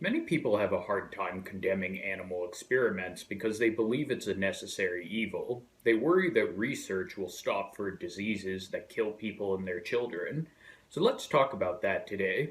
Many people have a hard time condemning animal experiments because they believe it's a necessary evil. They worry that research will stop for diseases that kill people and their children. So let's talk about that today.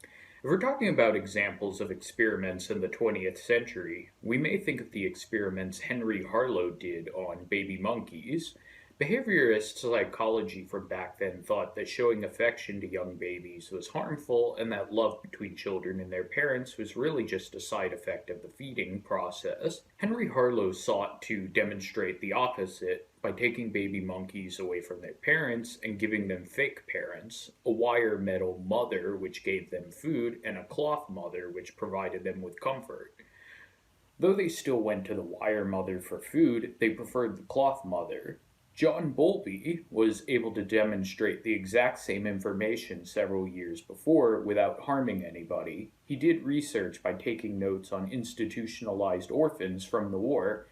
If we're talking about examples of experiments in the 20th century, we may think of the experiments Henry Harlow did on baby monkeys. Behaviorist psychology from back then thought that showing affection to young babies was harmful and that love between children and their parents was really just a side effect of the feeding process. Henry Harlow sought to demonstrate the opposite by taking baby monkeys away from their parents and giving them fake parents, a wire metal mother which gave them food, and a cloth mother which provided them with comfort. Though they still went to the wire mother for food, they preferred the cloth mother. John Bowlby was able to demonstrate the exact same information several years before without harming anybody. He did research by taking notes on institutionalized orphans from the war.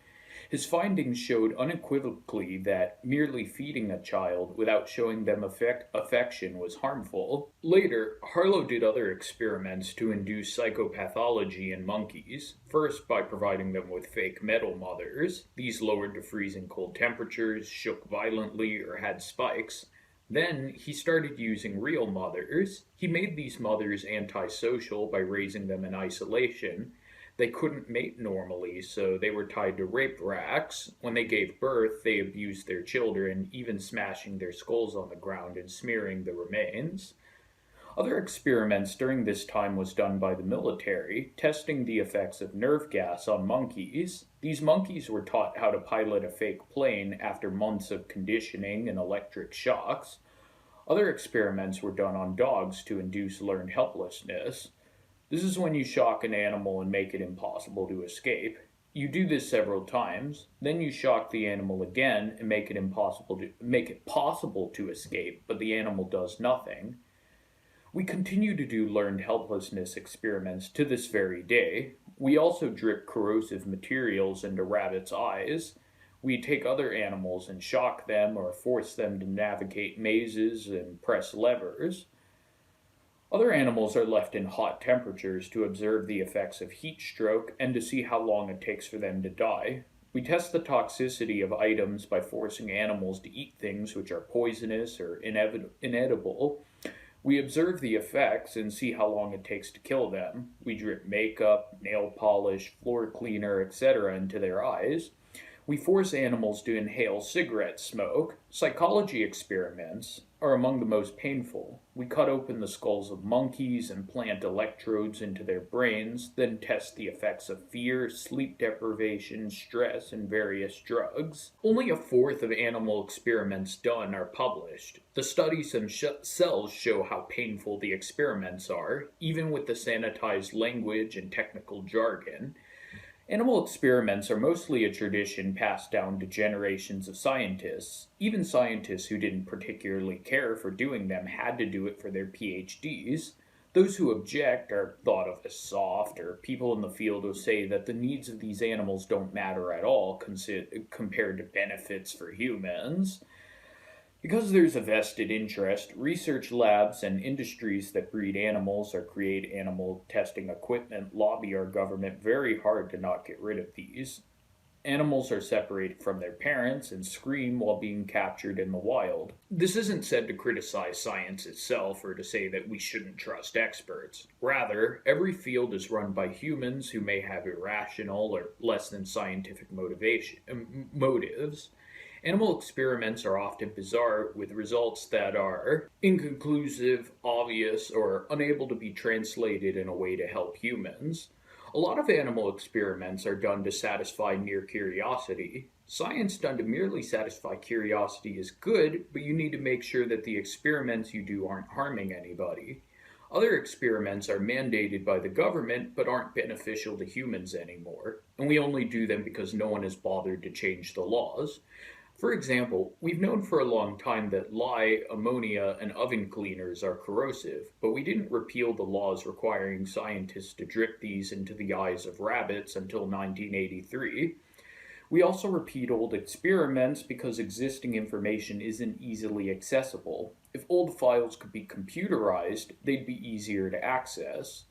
His findings showed unequivocally that merely feeding a child without showing them affection was harmful. Later, Harlow did other experiments to induce psychopathology in monkeys, first by providing them with fake metal mothers. These lowered to freezing cold temperatures, shook violently, or had spikes. Then he started using real mothers. He made these mothers antisocial by raising them in isolation. They couldn't mate normally, so they were tied to rape racks. When they gave birth, they abused their children, even smashing their skulls on the ground and smearing the remains. Other experiments during this time was done by the military, testing the effects of nerve gas on monkeys. These monkeys were taught how to pilot a fake plane after months of conditioning and electric shocks. Other experiments were done on dogs to induce learned helplessness. This is when you shock an animal and make it impossible to escape. You do this several times, then you shock the animal again and make it possible to escape, but the animal does nothing. We continue to do learned helplessness experiments to this very day. We also drip corrosive materials into rabbits' eyes. We take other animals and shock them or force them to navigate mazes and press levers. Other animals are left in hot temperatures to observe the effects of heat stroke and to see how long it takes for them to die. We test the toxicity of items by forcing animals to eat things which are poisonous or inedible. We observe the effects and see how long it takes to kill them. We drip makeup, nail polish, floor cleaner, etc. into their eyes. We force animals to inhale cigarette smoke. Psychology experiments are among the most painful. We cut open the skulls of monkeys and plant electrodes into their brains, then test the effects of fear, sleep deprivation, stress, and various drugs. Only a fourth of animal experiments done are published. The studies themselves show how painful the experiments are, even with the sanitized language and technical jargon. Animal experiments are mostly a tradition passed down to generations of scientists. Even scientists who didn't particularly care for doing them had to do it for their PhDs. Those who object are thought of as soft, or people in the field will say that the needs of these animals don't matter at all compared to benefits for humans. Because there's a vested interest, research labs and industries that breed animals or create animal testing equipment lobby our government very hard to not get rid of these. Animals are separated from their parents and scream while being captured in the wild. This isn't said to criticize science itself or to say that we shouldn't trust experts. Rather, every field is run by humans who may have irrational or less than scientific motives. Animal experiments are often bizarre, with results that are inconclusive, obvious, or unable to be translated in a way to help humans. A lot of animal experiments are done to satisfy mere curiosity. Science done to merely satisfy curiosity is good, but you need to make sure that the experiments you do aren't harming anybody. Other experiments are mandated by the government but aren't beneficial to humans anymore, and we only do them because no one has bothered to change the laws. For example, we've known for a long time that lye, ammonia, and oven cleaners are corrosive, but we didn't repeal the laws requiring scientists to drip these into the eyes of rabbits until 1983. We also repeat old experiments because existing information isn't easily accessible. If old files could be computerized, they'd be easier to access.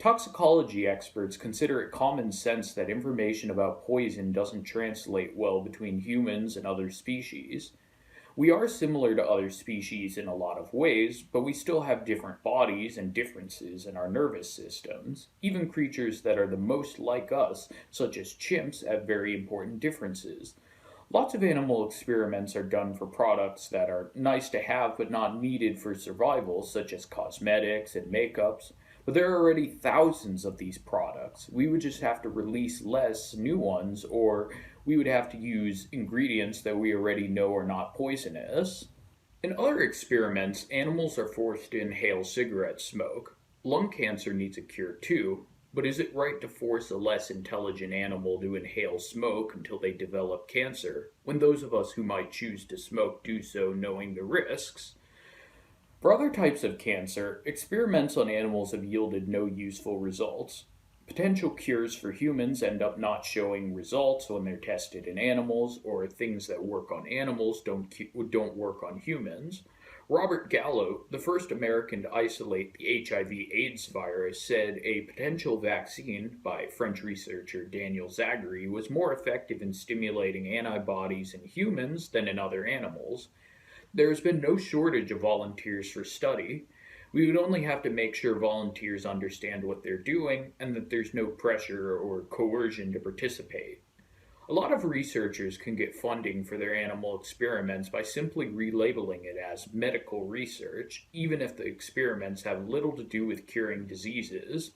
Toxicology experts consider it common sense that information about poison doesn't translate well between humans and other species. We are similar to other species in a lot of ways, but we still have different bodies and differences in our nervous systems. Even creatures that are the most like us, such as chimps, have very important differences. Lots of animal experiments are done for products that are nice to have but not needed for survival, such as cosmetics and makeups. But there are already thousands of these products. We would just have to release less new ones, or we would have to use ingredients that we already know are not poisonous. In other experiments, animals are forced to inhale cigarette smoke. Lung cancer needs a cure too, but is it right to force a less intelligent animal to inhale smoke until they develop cancer, when those of us who might choose to smoke do so knowing the risks? For other types of cancer, experiments on animals have yielded no useful results. Potential cures for humans end up not showing results when they're tested in animals, or things that work on animals don't work on humans. Robert Gallo, the first American to isolate the HIV/AIDS virus, said a potential vaccine by French researcher Daniel Zagari was more effective in stimulating antibodies in humans than in other animals. There has been no shortage of volunteers for study. We would only have to make sure volunteers understand what they're doing and that there's no pressure or coercion to participate. A lot of researchers can get funding for their animal experiments by simply relabeling it as medical research, even if the experiments have little to do with curing diseases.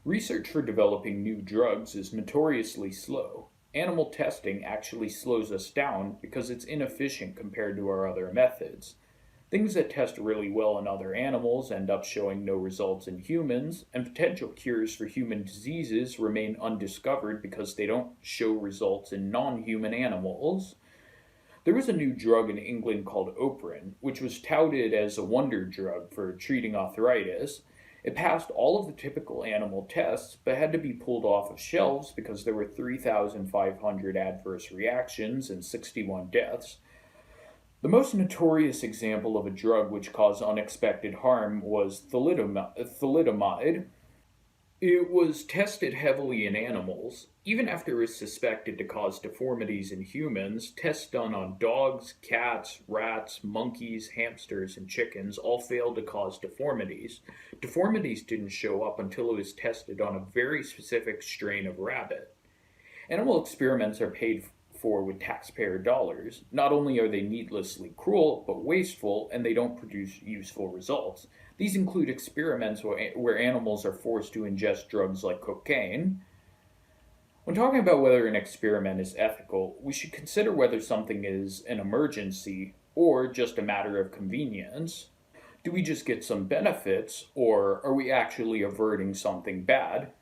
Research for developing new drugs is notoriously slow. Animal testing actually slows us down because it's inefficient compared to our other methods. Things that test really well in other animals end up showing no results in humans, and potential cures for human diseases remain undiscovered because they don't show results in non human animals. There was a new drug in England called Oprin, which was touted as a wonder drug for treating arthritis. It passed all of the typical animal tests, but had to be pulled off of shelves because there were 3,500 adverse reactions and 61 deaths. The most notorious example of a drug which caused unexpected harm was thalidomide. It was tested heavily in animals. Even after it was suspected to cause deformities in humans, tests done on dogs, cats, rats, monkeys, hamsters, and chickens all failed to cause deformities. Deformities didn't show up until it was tested on a very specific strain of rabbit. Animal experiments are paid for with taxpayer dollars. Not only are they needlessly cruel, but wasteful, and they don't produce useful results. These include experiments where animals are forced to ingest drugs like cocaine. When talking about whether an experiment is ethical, we should consider whether something is an emergency or just a matter of convenience. Do we just get some benefits, or are we actually averting something bad?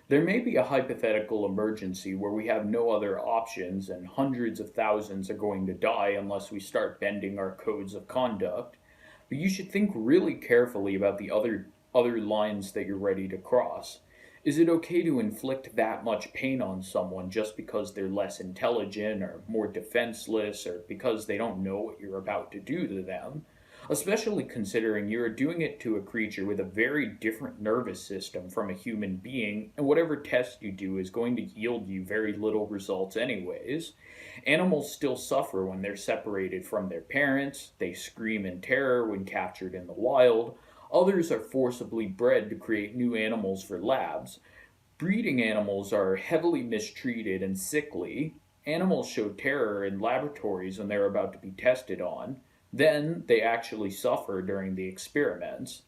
There may be a hypothetical emergency where we have no other options and hundreds of thousands are going to die unless we start bending our codes of conduct. But you should think really carefully about the other lines that you're ready to cross. Is it okay to inflict that much pain on someone just because they're less intelligent or more defenseless or because they don't know what you're about to do to them? Especially considering you're doing it to a creature with a very different nervous system from a human being, and whatever test you do is going to yield you very little results anyways. Animals still suffer when they're separated from their parents, they scream in terror when captured in the wild. Others are forcibly bred to create new animals for labs. Breeding animals are heavily mistreated and sickly. Animals show terror in laboratories when they're about to be tested on. Then they actually suffer during the experiments.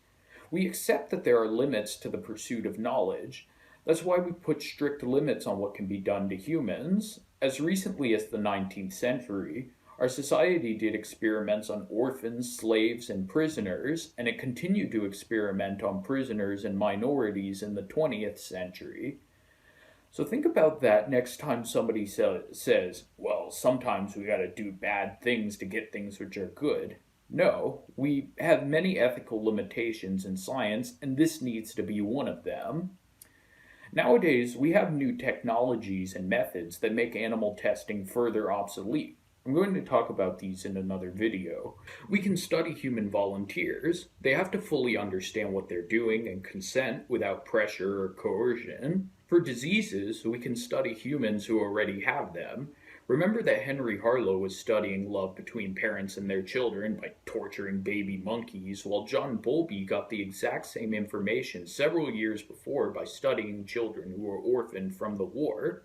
We accept that there are limits to the pursuit of knowledge. That's why we put strict limits on what can be done to humans. As recently as the 19th century, our society did experiments on orphans, slaves, and prisoners, and it continued to experiment on prisoners and minorities in the 20th century. So think about that next time somebody says, well, sometimes we gotta do bad things to get things which are good. No, we have many ethical limitations in science, and this needs to be one of them. Nowadays, we have new technologies and methods that make animal testing further obsolete. I'm going to talk about these in another video. We can study human volunteers. They have to fully understand what they're doing and consent without pressure or coercion. For diseases, we can study humans who already have them. Remember that Henry Harlow was studying love between parents and their children by torturing baby monkeys, while John Bowlby got the exact same information several years before by studying children who were orphaned from the war.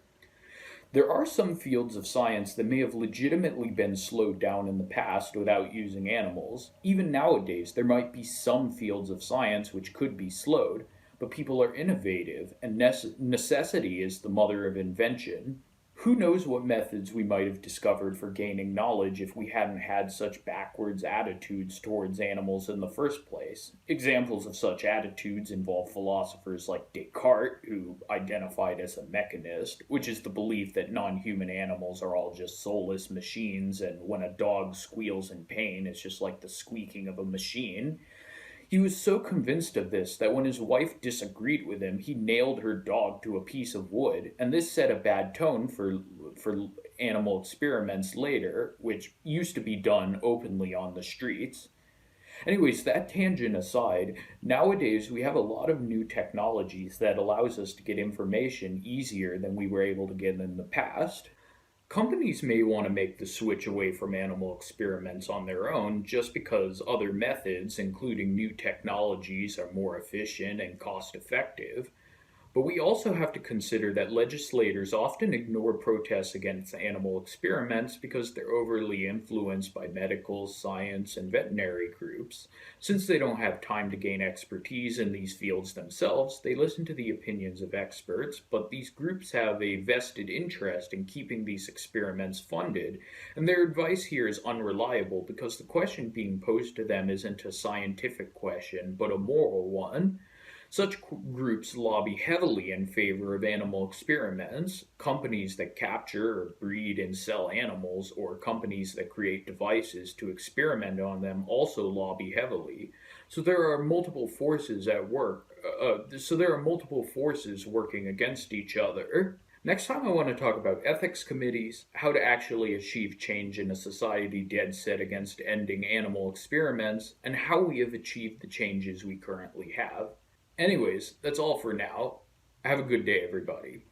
There are some fields of science that may have legitimately been slowed down in the past without using animals. Even nowadays, there might be some fields of science which could be slowed, but people are innovative, and necessity is the mother of invention. Who knows what methods we might have discovered for gaining knowledge if we hadn't had such backwards attitudes towards animals in the first place? Examples of such attitudes involve philosophers like Descartes, who identified as a mechanist, which is the belief that non human animals are all just soulless machines, and when a dog squeals in pain, it's just like the squeaking of a machine. He was so convinced of this that when his wife disagreed with him, he nailed her dog to a piece of wood, and this set a bad tone for animal experiments later, which used to be done openly on the streets. Anyways, that tangent aside, nowadays we have a lot of new technologies that allows us to get information easier than we were able to get in the past. Companies may want to make the switch away from animal experiments on their own just because other methods, including new technologies, are more efficient and cost effective. But we also have to consider that legislators often ignore protests against animal experiments because they're overly influenced by medical, science, and veterinary groups. Since they don't have time to gain expertise in these fields themselves, they listen to the opinions of experts, but these groups have a vested interest in keeping these experiments funded, and their advice here is unreliable because the question being posed to them isn't a scientific question, but a moral one. Such groups lobby heavily in favor of animal experiments. Companies that capture or breed and sell animals, or companies that create devices to experiment on them, also lobby heavily. So there are multiple forces at work. So there are multiple forces working against each other. Next time, I want to talk about ethics committees, how to actually achieve change in a society dead set against ending animal experiments, and how we have achieved the changes we currently have. Anyways, that's all for now. Have a good day, everybody.